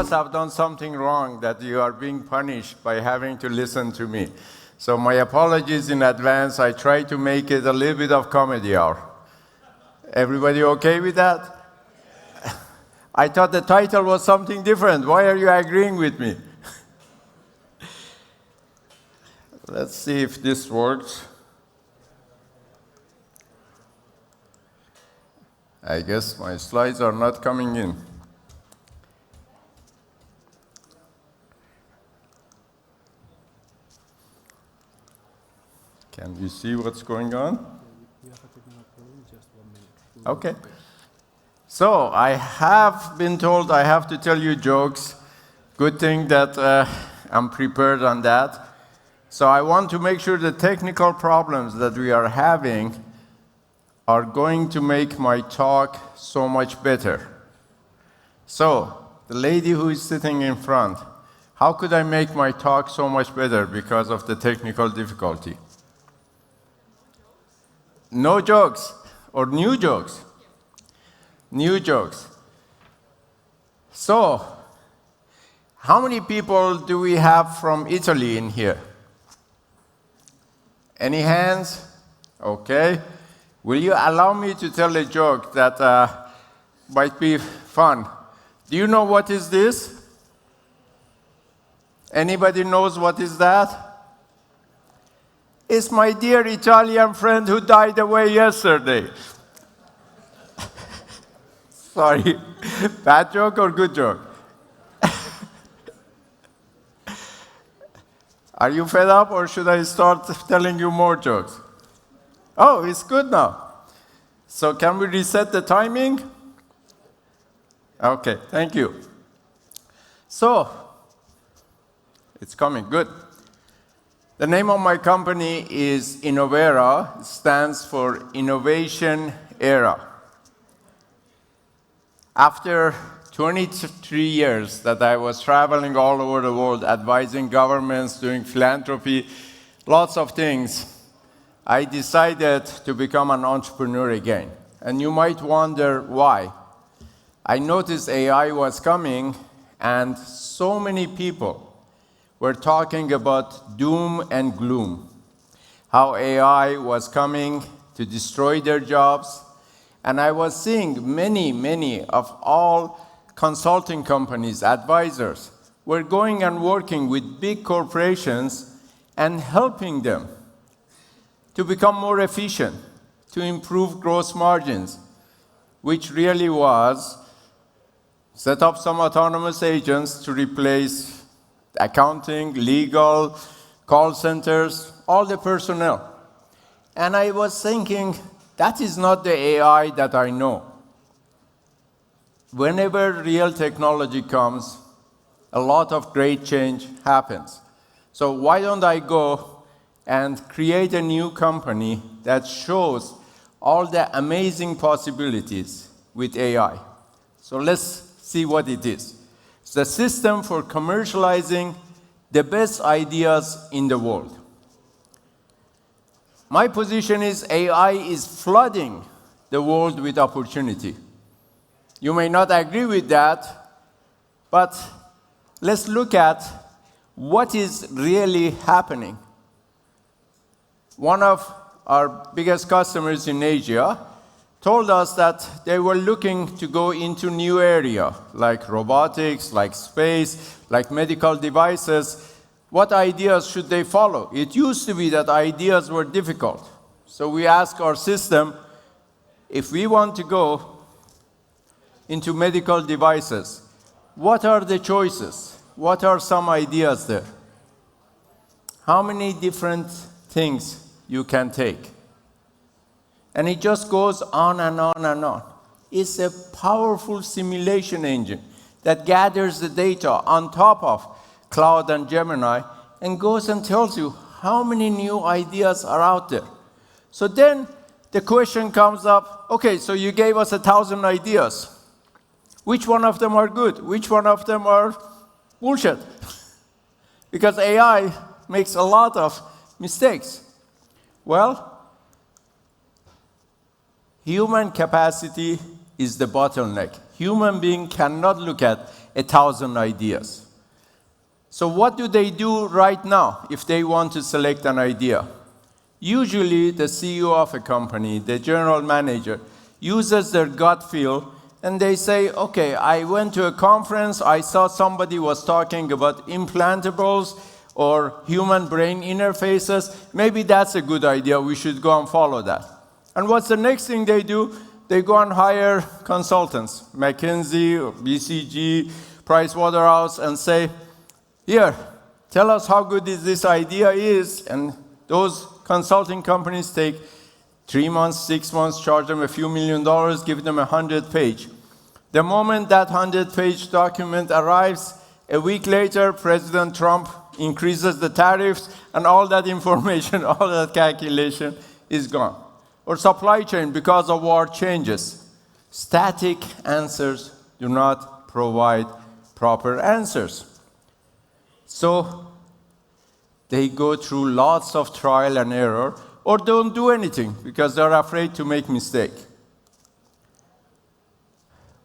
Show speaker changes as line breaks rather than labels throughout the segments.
must have done something wrong that you are being punished by having to listen to me. So my apologies in advance. I try to make it a little bit of comedy hour. Everybody okay with that? I thought the title was something different. Why are you agreeing with me? Let's see if this works. I guess my slides are not coming in. Can you see what's going on? Okay. So I have been told I have to tell you jokes. Good thing that I'm prepared on that. So I want to make sure the technical problems that we are having are going to make my talk so much better. So the lady who is sitting in front, how could I make my talk so much better because of the technical difficulty? No jokes or new jokes? New jokes. So, how many people do we have from Italy in here? Any hands? Okay. Will you allow me to tell a joke that might be fun? Do you know what is this? Anybody knows what is that? It's my dear Italian friend who died away yesterday. Sorry, bad joke or good joke? Are you fed up or should I start telling you more jokes? Oh, it's good now. So can we reset the timing? Okay, thank you. So, it's coming, good. The name of my company is Innovera. It stands for Innovation Era. After 23 years that I was traveling all over the world, advising governments, doing philanthropy, lots of things, I decided to become an entrepreneur again. And you might wonder why. I noticed AI was coming, and so many people were talking about doom and gloom, how AI was coming to destroy their jobs. And I was seeing many of all consulting companies, advisors, were going and working with big corporations and helping them to become more efficient, to improve gross margins, which really was set up some autonomous agents to replace accounting, legal, call centers, all the personnel. And I was thinking, that is not the AI that I know. Whenever real technology comes, a lot of great change happens. So why don't I go and create a new company that shows all the amazing possibilities with AI? So let's see what it is. It's a system for commercializing the best ideas in the world. My position is AI is flooding the world with opportunity. You may not agree with that, but let's look at what is really happening. One of our biggest customers in Asia told us that they were looking to go into new area, like robotics, like space, like medical devices. What ideas should they follow? It used to be that ideas were difficult. So we asked our system, if we want to go into medical devices, what are the choices? What are some ideas there? How many different things you can take? And it just goes on and on and on. It's a powerful simulation engine that gathers the data on top of Cloud and Gemini and goes and tells you how many new ideas are out there. So then the question comes up, okay, so you gave us 1,000 ideas. Which one of them are good? Which one of them are bullshit? Because AI makes a lot of mistakes. Well, human capacity is the bottleneck. Human being cannot look at 1,000 ideas. So what do they do right now if they want to select an idea? Usually the CEO of a company, the general manager, uses their gut feel and they say, okay, I went to a conference, I saw somebody was talking about implantables or human brain interfaces. Maybe that's a good idea, we should go and follow that. And what's the next thing they do? They go and hire consultants, McKinsey, or BCG, Pricewaterhouse, and say, here, tell us how good this idea is. And those consulting companies take 3 months, 6 months, charge them a few $1 million, give them 100-page. The moment that 100-page document arrives, a week later, President Trump increases the tariffs, and all that information, all that calculation is gone. Or supply chain, because of war, changes. Static answers do not provide proper answers. So they go through lots of trial and error, or don't do anything because they're afraid to make mistake.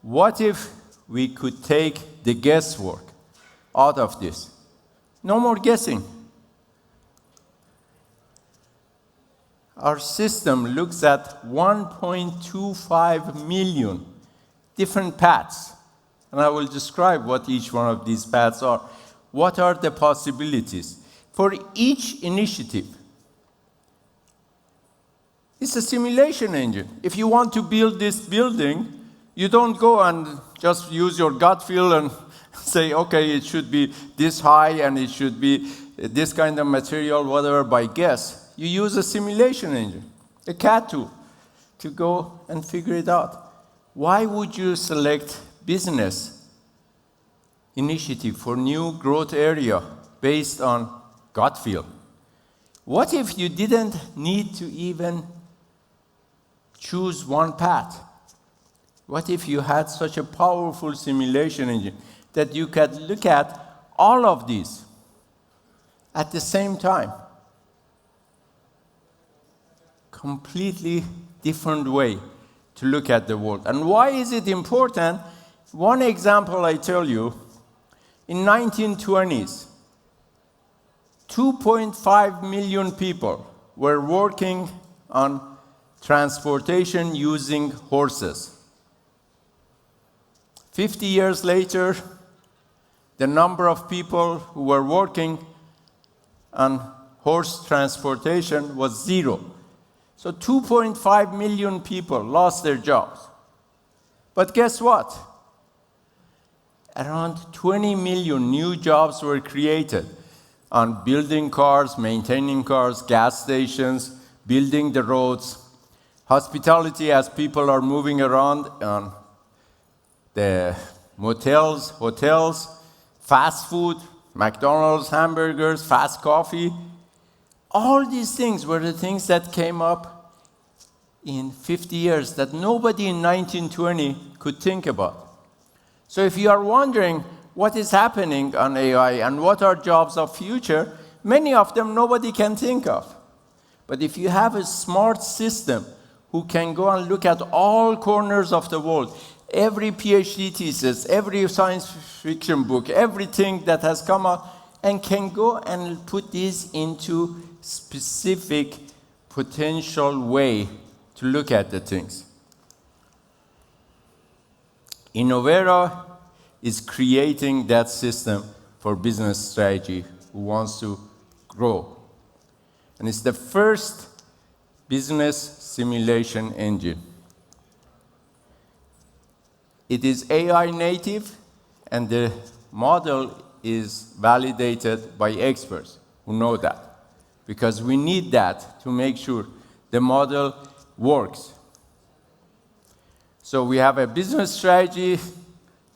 What if we could take the guesswork out of this? No more guessing. Our system looks at 1.25 million different paths, and I will describe what each one of these paths are. What are the possibilities? For each initiative, it's a simulation engine. If you want to build this building, you don't go and just use your gut feel and say, okay, it should be this high and it should be this kind of material, whatever, by guess. You use a simulation engine, a CAD tool, to go and figure it out. Why would you select business initiative for new growth area based on gut feel? What if you didn't need to even choose one path? What if you had such a powerful simulation engine that you could look at all of these at the same time? Completely different way to look at the world. And why is it important? One example I tell you, in 1920s, 2.5 million people were working on transportation using horses. 50 years later, the number of people who were working on horse transportation was 0. So 2.5 million people lost their jobs. But guess what? Around 20 million new jobs were created on building cars, maintaining cars, gas stations, building the roads, hospitality as people are moving around on the motels, hotels, fast food, McDonald's, hamburgers, fast coffee. All these things were the things that came up in 50 years that nobody in 1920 could think about. So if you are wondering what is happening on AI and what are jobs of future, many of them nobody can think of. But if you have a smart system who can go and look at all corners of the world, every PhD thesis, every science fiction book, everything that has come out, and can go and put this into specific potential way to look at the things. Innovera is creating that system for business strategy who wants to grow. And it's the first business simulation engine. It is AI native, and the model is validated by experts who know that, because we need that to make sure the model works. So we have a business strategy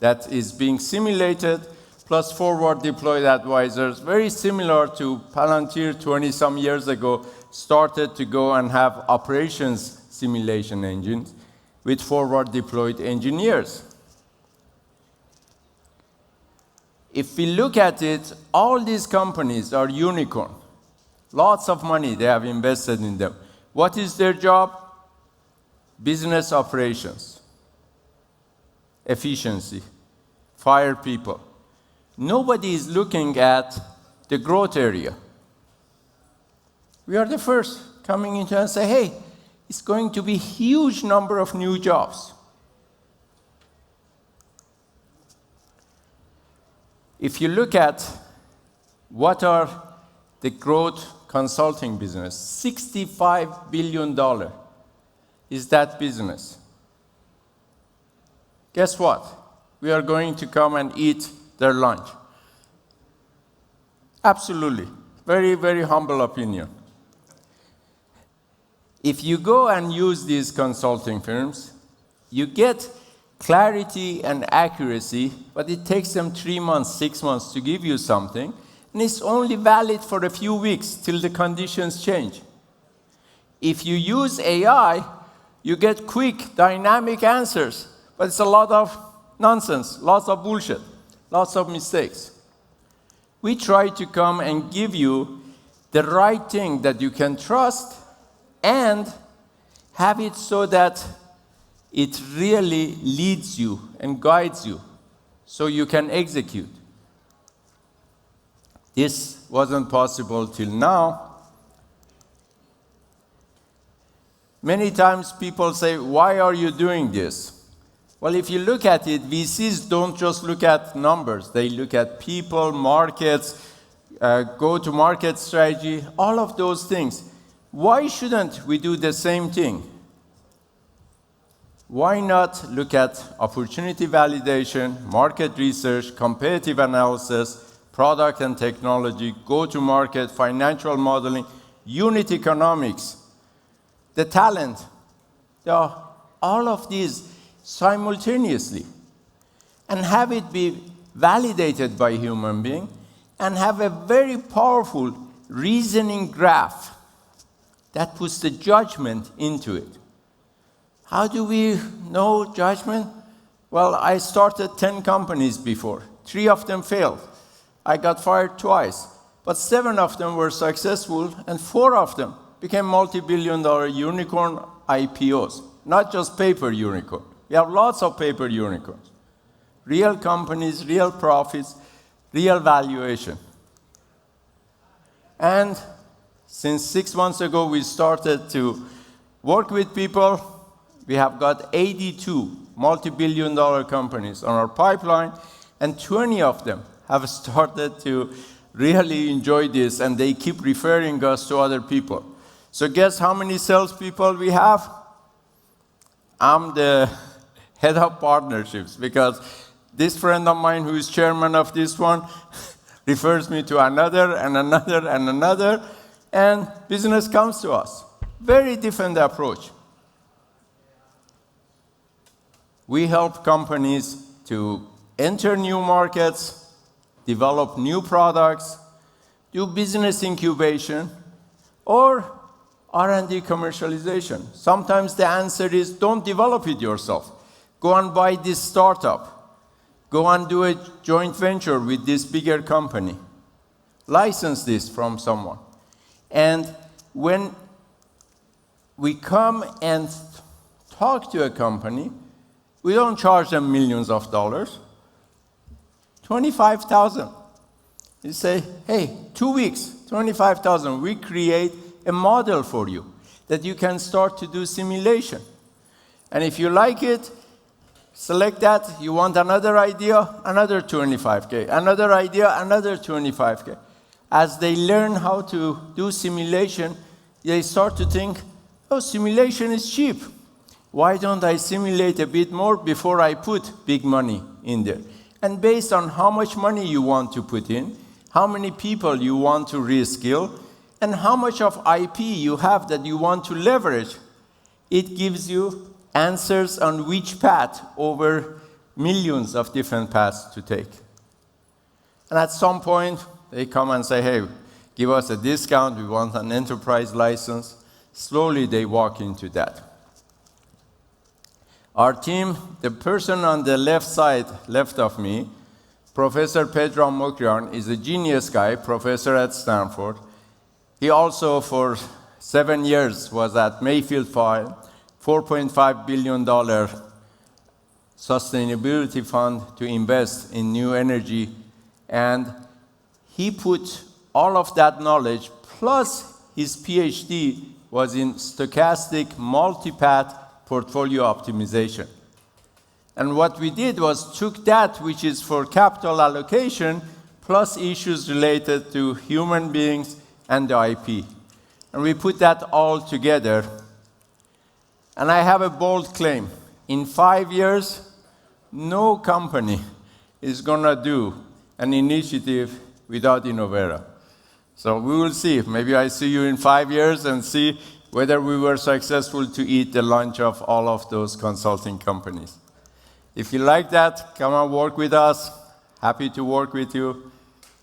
that is being simulated, plus forward deployed advisors, very similar to Palantir 20-some years ago, started to go and have operations simulation engines with forward deployed engineers. If we look at it, all these companies are unicorn. Lots of money they have invested in them. What is their job? Business operations. efficiency, fire people. Nobody is looking at the growth area. We are the first coming into and say, hey, it's going to be a huge number of new jobs. If you look at what are the growth consulting business, $65 billion is that business. Guess what? We are going to come and eat their lunch. Absolutely. Very, very humble opinion. If you go and use these consulting firms, you get clarity and accuracy, but it takes them 3 months, 6 months to give you something, and it's only valid for a few weeks till the conditions change. If you use AI, you get quick, dynamic answers, but it's a lot of nonsense, lots of bullshit, lots of mistakes. We try to come and give you the right thing that you can trust and have it so that it really leads you and guides you so you can execute. This wasn't possible till now. Many times people say, why are you doing this? Well, if you look at it, VCs don't just look at numbers. They look at people, markets, go-to-market strategy, all of those things. Why shouldn't we do the same thing? Why not look at opportunity validation, market research, competitive analysis, product and technology, go-to-market, financial modeling, unit economics, the talent, all of these simultaneously, and have it be validated by human being, and have a very powerful reasoning graph that puts the judgment into it. How do we know judgment? Well, I started 10 companies before. 3 of them failed. I got fired twice. But 7 of them were successful, and 4 of them became multi-billion-dollar unicorn IPOs, not just paper unicorn. We have lots of paper unicorns. Real companies, real profits, real valuation. And since 6 months ago, we started to work with people. We have got 82 multi-billion-dollar companies on our pipeline, and 20 of them have started to really enjoy this, and they keep referring us to other people. So guess how many salespeople we have? I'm the head of partnerships, because this friend of mine who is chairman of this one refers me to another and another and another, and business comes to us. Very different approach. We help companies to enter new markets, develop new products, do business incubation, or R&D commercialization. Sometimes the answer is don't develop it yourself. Go and buy this startup. Go and do a joint venture with this bigger company. License this from someone. And when we come and talk to a company, we don't charge them millions of dollars. $25,000. You say, hey, 2 weeks, $25,000. We create a model for you that you can start to do simulation. And if you like it, select that. You want another idea, another $25K. Another idea, another $25K. As they learn how to do simulation, they start to think, oh, simulation is cheap. Why don't I simulate a bit more before I put big money in there? And based on how much money you want to put in, how many people you want to reskill, and how much of IP you have that you want to leverage, it gives you answers on which path over millions of different paths to take. And at some point, they come and say, hey, give us a discount, we want an enterprise license. Slowly, they walk into that. Our team, the person on the left side, left of me, Professor Pedram Mokrian, is a genius guy, professor at Stanford. He also, for 7 years, was at Mayfield File, $4.5 billion sustainability fund to invest in new energy. And he put all of that knowledge, plus his PhD was in stochastic multipath portfolio optimization. And what we did was took that, which is for capital allocation, plus issues related to human beings and the IP. And we put that all together. And I have a bold claim. In 5 years, no company is going to do an initiative without Innovera. So we will see. Maybe I see you in 5 years and see whether we were successful to eat the lunch of all of those consulting companies. If you like that, come and work with us. Happy to work with you.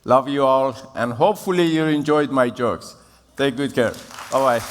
Love you all. And hopefully you enjoyed my jokes. Take good care. Bye-bye.